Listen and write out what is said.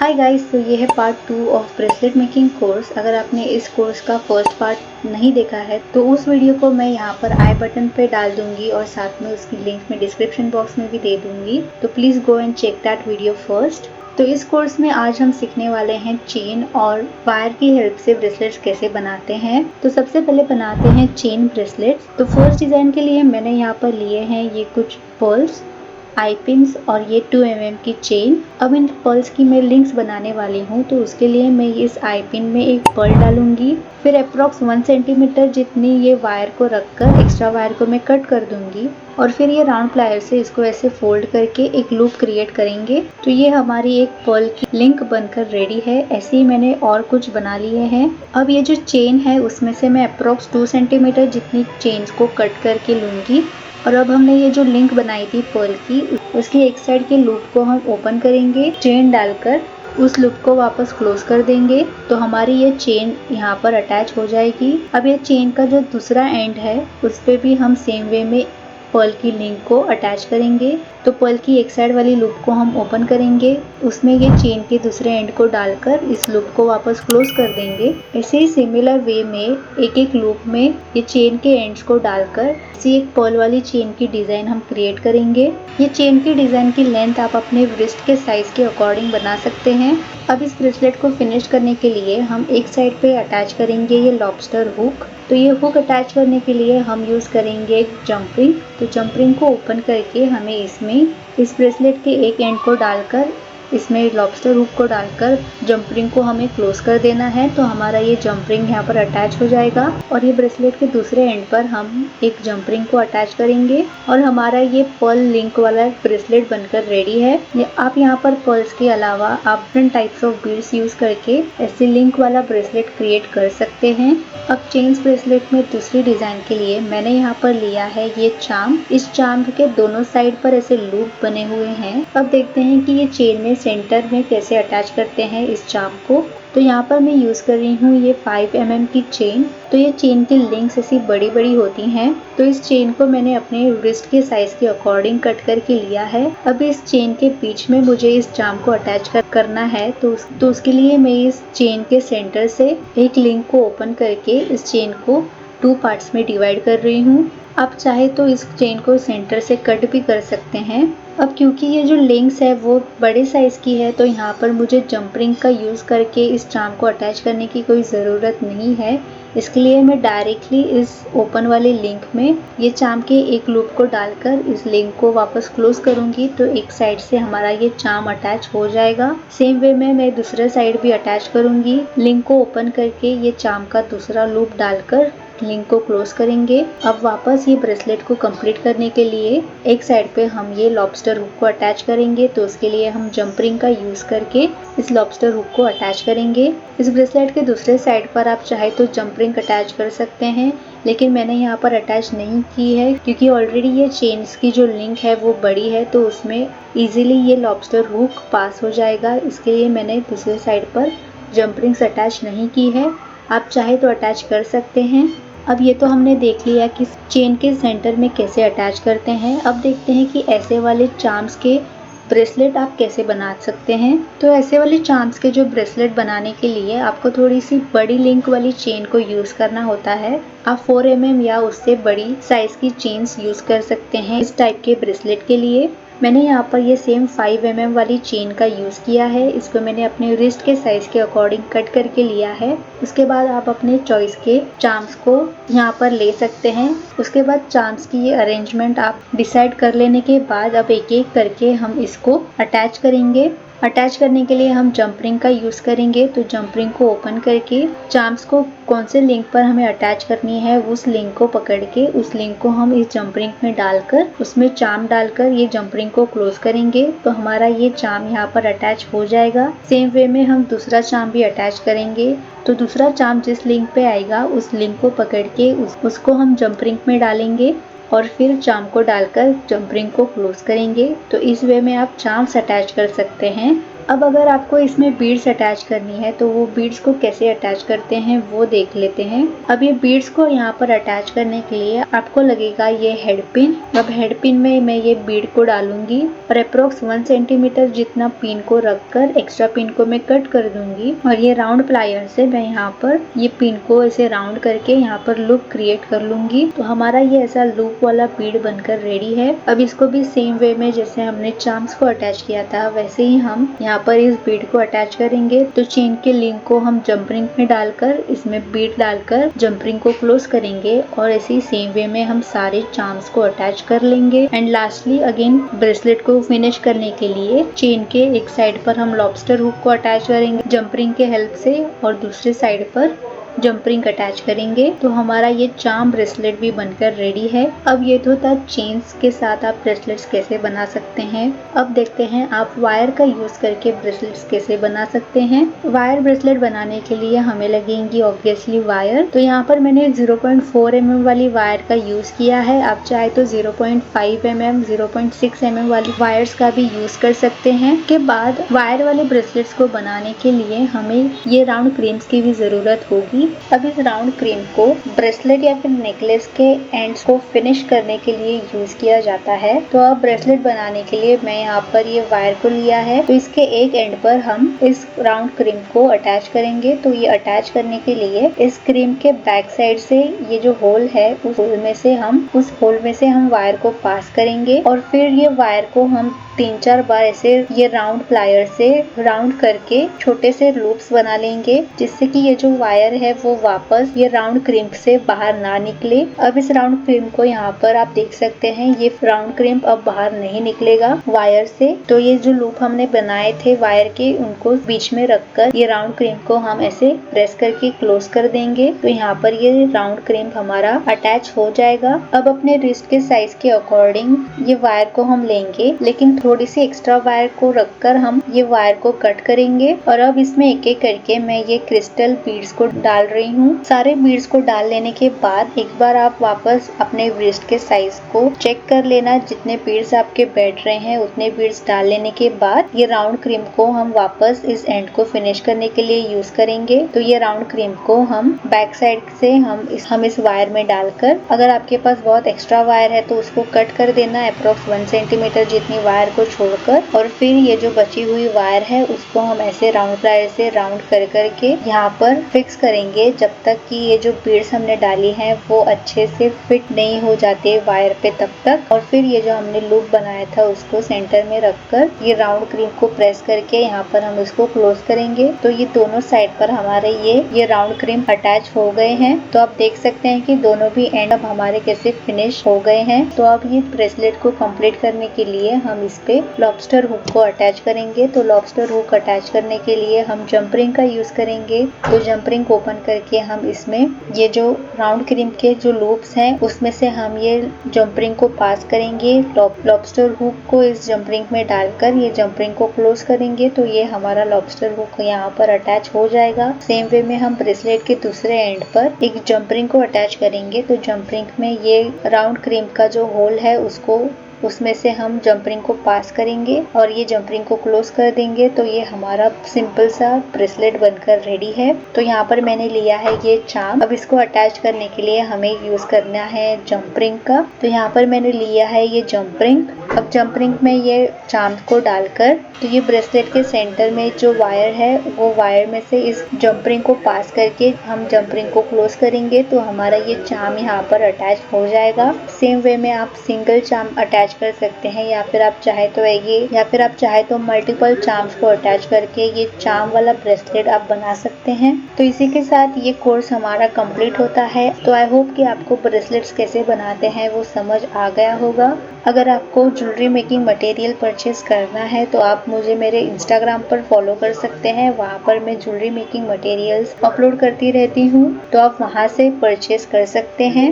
Hi guys, तो ये है part 2 of bracelet making course. अगर आपने इस कोर्स का फर्स्ट पार्ट नहीं देखा है तो उस वीडियो को मैं यहाँ पर आई बटन पे डाल दूंगी और साथ में उसकी लिंक मैं डिस्क्रिप्शन बॉक्स में भी दे दूंगी, तो please go and check that video first. तो इस कोर्स में आज हम सीखने वाले हैं चेन और वायर की हेल्प से ब्रेसलेट्स कैसे बनाते हैं। तो सबसे पहले बनाते हैं चेन ब्रेसलेट्स। तो फर्स्ट डिज़ाइन के लिए मैंने यहाँ पर लिए हैं ये कुछ पर्ल्स, आई पिन्स और ये 2 mm की चेन। अब इन पर्ल्स की मैं लिंक्स बनाने वाली हूँ, तो उसके लिए मैं इस आई पिन में एक पर्ल डालूंगी, फिर अप्रॉक्स 1 सेंटीमीटर जितनी ये वायर को रखकर एक्स्ट्रा वायर को मैं कट कर दूंगी और फिर ये राउंड प्लायर से इसको ऐसे फोल्ड करके एक लूप क्रिएट करेंगे। तो ये हमारी एक पर्ल की लिंक बनकर रेडी है। ऐसे ही मैंने और कुछ बना लिए हैं। अब ये जो चेन है उसमें से मैं अप्रॉक्स 2 सेंटीमीटर जितनी चेन्स को कट करके लूंगी और अब हमने ये जो लिंक बनाई थी पर्ल की, उसकी एक साइड के लूप को हम ओपन करेंगे, चेन डालकर उस लूप को वापस क्लोज कर देंगे। तो हमारी ये चेन यहाँ पर अटैच हो जाएगी। अब ये चेन का जो दूसरा एंड है उस पे भी हम सेम वे में पर्ल की लिंक को अटैच करेंगे। तो पर्ल की एक साइड वाली लूप को हम ओपन करेंगे, उसमें ये चेन के दूसरे एंड को डालकर इस लूप को वापस क्लोज कर देंगे। ऐसे ही सिमिलर वे में एक एक लूप में ये चेन के एंड्स को डालकर ऐसी एक पर्ल वाली चेन की डिजाइन हम क्रिएट करेंगे। ये चेन की डिजाइन की लेंथ आप अपने रिस्ट के साइज के अकॉर्डिंग बना सकते हैं। अब इस ब्रेसलेट को फिनिश करने के लिए हम एक साइड पे अटैच करेंगे ये लॉबस्टर हुक। तो ये हुक अटैच करने के लिए हम यूज करेंगे एक जंप रिंग। तो जंप रिंग को ओपन करके हमें इसमें इस ब्रेसलेट के एक एंड को डालकर इसमें लॉबस्टर हुक को डालकर जंप रिंग को हमें क्लोज कर देना है। तो हमारा ये जंप रिंग यहाँ पर अटैच हो जाएगा और ये ब्रेसलेट के दूसरे एंड पर हम एक जंप रिंग को अटैच करेंगे और हमारा ये पर्ल लिंक वाला ब्रेसलेट बनकर रेडी है। आप यहाँ पर पर्ल्स के अलावा आप different types of beads use करके ऐसे लिंक वाला ब्रेसलेट क्रिएट कर सकते हैं। अब चेन्स ब्रेसलेट में दूसरी डिजाइन के लिए मैंने यहाँ पर लिया है ये चार्म। इस चार्म के दोनों साइड पर ऐसे लूप बने हुए हैं। अब देखते हैं कि ये चेन में सेंटर में कैसे अटैच करते हैं इस चार्म को। तो यहाँ पर मैं यूज कर रही हूँ ये 5 mm की चेन। तो ये चेन की लिंक्स ऐसी बड़ी बड़ी होती हैं। तो इस चेन को मैंने अपने रिस्ट के साइज के अकॉर्डिंग कट करके लिया है। अब इस चेन के बीच में मुझे इस चार्म को अटैच करना है। तो उसके लिए मैं इस चेन के सेंटर से एक लिंक को ओपन करके इस चेन को 2 पार्ट्स में डिवाइड कर रही हूँ। आप चाहे तो इस चेन को सेंटर से कट भी कर सकते हैं। अब क्योंकि ये जो लिंक्स है वो बड़े साइज की है, तो यहाँ पर मुझे जंप रिंग का यूज़ करके इस चार्म को अटैच करने की कोई ज़रूरत नहीं है। इसके लिए मैं डायरेक्टली इस ओपन वाले लिंक में ये चार्म के एक लूप को डालकर इस लिंक को वापस क्लोज करूँगी। तो एक साइड से हमारा ये चार्म अटैच हो जाएगा। सेम वे में मैं दूसरे साइड भी अटैच करूँगी। लिंक को ओपन करके ये चार्म का दूसरा लूप डालकर लिंक को क्लोज करेंगे। अब वापस ये ब्रेसलेट को कंप्लीट करने के लिए एक साइड पे हम ये लॉबस्टर हुक को अटैच करेंगे। तो उसके लिए हम जंप रिंग का यूज करके इस लॉबस्टर हुक को अटैच करेंगे। इस ब्रेसलेट के दूसरे साइड पर आप चाहे तो जंप रिंग अटैच कर सकते हैं, लेकिन मैंने यहाँ पर अटैच नहीं की है क्योंकि ऑलरेडी ये चेन्स की जो लिंक है वो बड़ी है, तो उसमें इजीली ये लॉबस्टर हुक पास हो जाएगा। इसके लिए मैंने दूसरे साइड पर जंप रिंग्स अटैच नहीं की है। आप चाहे तो अटैच कर सकते हैं। अब ये तो हमने देख लिया कि चेन के सेंटर में कैसे अटैच करते हैं। अब देखते हैं कि ऐसे वाले चार्म्स के ब्रेसलेट आप कैसे बना सकते हैं। तो ऐसे वाले चार्म्स के जो ब्रेसलेट बनाने के लिए आपको थोड़ी सी बड़ी लिंक वाली चेन को यूज करना होता है। आप 4 mm या उससे बड़ी साइज की चेन्स यूज कर सकते हैं इस टाइप के ब्रेसलेट के लिए। मैंने यहाँ पर ये सेम 5 mm वाली चेन का यूज़ किया है। इसको मैंने अपने रिस्ट के साइज के अकॉर्डिंग कट करके लिया है। उसके बाद आप अपने चॉइस के चार्म्स को यहाँ पर ले सकते हैं। उसके बाद चार्म्स की ये अरेंजमेंट आप डिसाइड कर लेने के बाद अब एक एक करके हम इसको अटैच करेंगे। अटैच करने के लिए हम जंप रिंग का यूज़ करेंगे। तो जंप रिंग को ओपन करके चार्म्स को कौन से लिंक पर हमें अटैच करनी है उस लिंक को पकड़ के उस लिंक को हम इस जंप रिंग में डालकर उसमें चार्म डालकर ये जंप रिंग को क्लोज करेंगे। तो हमारा ये चार्म यहाँ पर अटैच हो जाएगा। सेम वे में हम दूसरा चार्म भी अटैच करेंगे। तो दूसरा चार्म जिस लिंक पे आएगा उस लिंक को पकड़ के उसको हम जंप रिंग में डालेंगे और फिर चार्म को डालकर जंप रिंग को क्लोज करेंगे। तो इस वे में आप चार्म्स अटैच कर सकते हैं। अब अगर आपको इसमें बीड्स अटैच करनी है तो वो बीड्स को कैसे अटैच करते हैं वो देख लेते हैं। अब ये बीड्स को यहाँ पर अटैच करने के लिए आपको लगेगा ये हेड पिन। अब हेड पिन में मैं ये बीड को डालूंगी और अप्रोक्स 1 सेंटीमीटर जितना पिन को रखकर एक्स्ट्रा पिन को मैं कट कर दूंगी और ये राउंड प्लायर से मैं यहाँ पर ये पिन को ऐसे राउंड करके यहाँ पर लूप क्रिएट कर लूंगी। तो हमारा ये ऐसा लूप वाला बीड बनकर रेडी है। अब इसको भी सेम वे में जैसे हमने चार्म्स को अटैच किया था वैसे ही हम यहाँ पर इस बीड को अटैच करेंगे। तो चेन के लिंक को हम जंप रिंग में डालकर इसमें बीड डालकर जंप रिंग को क्लोज करेंगे और ऐसे ही सेम वे में हम सारे चार्म्स को अटैच कर लेंगे। एंड लास्टली अगेन ब्रेसलेट को फिनिश करने के लिए चेन के एक साइड पर हम लॉबस्टर हुक को अटैच करेंगे जंप रिंग के हेल्प से और दूसरे साइड पर जंप रिंग अटैच करेंगे। तो हमारा ये चार्म ब्रेसलेट भी बनकर रेडी है। अब ये तो था चेन्स के साथ आप ब्रेसलेट्स कैसे बना सकते हैं। अब देखते हैं आप वायर का यूज करके ब्रेसलेट्स कैसे बना सकते हैं। वायर ब्रेसलेट बनाने के लिए हमें लगेंगी ऑब्वियसली वायर। तो यहाँ पर मैंने 0.4 mm वाली वायर का यूज किया है। आप चाहे तो 0.5 mm 0.6 mm वाली वायर्स का भी यूज कर सकते हैं। के बाद वायर वाले ब्रेसलेट्स को बनाने के लिए हमें ये राउंड क्रीम्स की भी जरूरत होगी। अब इस राउंड क्रीम को ब्रेसलेट या फिर नेकलेस के एंड्स को फिनिश करने के लिए यूज किया जाता है। तो अब ब्रेसलेट बनाने के लिए मैं यहाँ पर ये वायर को लिया है। तो इसके एक एंड पर हम इस राउंड क्रीम को अटैच करेंगे। तो ये अटैच करने के लिए इस क्रीम के बैक साइड से ये जो होल है उस होल में से हम वायर को पास करेंगे और फिर ये वायर को हम 3-4 बार ऐसे ये राउंड प्लायर से राउंड करके छोटे से लूप्स बना लेंगे जिससे कि ये जो वायर है वो वापस ये राउंड क्रीम से बाहर ना निकले। अब इस राउंड क्रीम को यहाँ पर आप देख सकते हैं ये राउंड क्रीम अब बाहर नहीं निकलेगा वायर से। तो ये जो लूप हमने बनाए थे वायर के उनको बीच में रखकर ये राउंड क्रीम को हम ऐसे प्रेस करके क्लोज कर देंगे। तो यहाँ पर ये राउंड क्रीम हमारा अटैच हो जाएगा। अब अपने रिस्ट के साइज के अकॉर्डिंग ये वायर को हम लेंगे लेकिन थोड़ी सी एक्स्ट्रा वायर को रखकर हम ये वायर को कट करेंगे। और अब इसमें एक एक करके मैं ये क्रिस्टल बीड्स को डाल रही हूँ। सारे बीड्स को डाल लेने के बाद एक बार आप वापस अपने रिस्ट के साइज को चेक कर लेना। जितने बीड्स आपके बैठ रहे हैं उतने बीड्स डाल लेने के बाद ये राउंड क्रीम को हम वापस इस एंड को फिनिश करने के लिए यूज करेंगे। तो ये राउंड क्रीम को हम बैक साइड से हम इस वायर में डालकर, अगर आपके पास बहुत एक्स्ट्रा वायर है तो उसको कट कर देना अप्रोक्स 1 सेंटीमीटर जितनी वायर को छोड़कर। और फिर ये जो बची हुई वायर है उसको हम ऐसे राउंड प्लायर से राउंड कर करके यहाँ पर फिक्स करेंगे जब तक कि ये जो बीड्स हमने डाली हैं वो अच्छे से फिट नहीं हो जाते वायर पे तब तक। और फिर ये जो हमने लूप बनाया था उसको सेंटर में रखकर ये राउंड क्रीम को प्रेस करके यहाँ पर हम इसको क्लोज करेंगे। तो ये दोनों साइड पर हमारे ये राउंड क्रीम अटैच हो गए हैं। तो आप देख सकते हैं कि दोनों भी एंड अब हमारे कैसे फिनिश हो गए हैं। तो अब ये ब्रेसलेट को कंप्लीट करने के लिए हम इस पे लॉबस्टर हुक को अटैच करेंगे। तो लॉबस्टर हुक अटैच करने के लिए हम जंप रिंग का यूज करेंगे। तो जंप रिंग ओपन करके हम इसमें ये जो राउंड क्रीम के जो लूप्स हैं उसमें से हम ये जंप रिंग को पास करेंगे। लॉबस्टर हुक को इस जंप रिंग में डालकर ये जंप रिंग को क्लोज करेंगे। तो ये हमारा लॉबस्टर हुक यहाँ पर अटैच हो जाएगा। सेम वे में हम ब्रेसलेट के दूसरे एंड पर एक जंप रिंग को अटैच करेंगे। तो जंप रिंग में ये राउंड क्रीम का जो होल है उसमें से हम जंप रिंग को पास करेंगे और ये जंप रिंग को क्लोज कर देंगे। तो ये हमारा सिंपल सा ब्रेसलेट बनकर रेडी है। तो यहाँ पर मैंने लिया है ये चार्म। अब इसको अटैच करने के लिए हमें यूज करना है जंप रिंग का। तो यहाँ पर मैंने लिया है ये जंप रिंग। अब जंप रिंग में ये चार्म को डालकर तो ये ब्रेसलेट के सेंटर में जो वायर है वो वायर में से इस जंप रिंग को पास करके हम जंप रिंग को क्लोज करेंगे। तो हमारा ये चार्म यहाँ पर अटैच हो जाएगा। सेम वे में आप सिंगल चार्म अटैच कर सकते हैं या फिर आप चाहे तो मल्टीपल चार्म्स को अटैच करके ये चार्म वाला ब्रेसलेट आप बना सकते हैं। तो इसी के साथ ये कोर्स हमारा कंप्लीट होता है। तो आई होप कि आपको ब्रेसलेट्स कैसे बनाते हैं वो समझ आ गया होगा। अगर आपको ज्वेलरी मेकिंग मटेरियल परचेज करना है तो आप मुझे मेरे इंस्टाग्राम पर फॉलो कर सकते हैं। वहाँ पर मैं ज्वेलरी मेकिंग मटेरियल्स अपलोड करती रहती हूँ तो आप वहाँ से परचेज कर सकते हैं।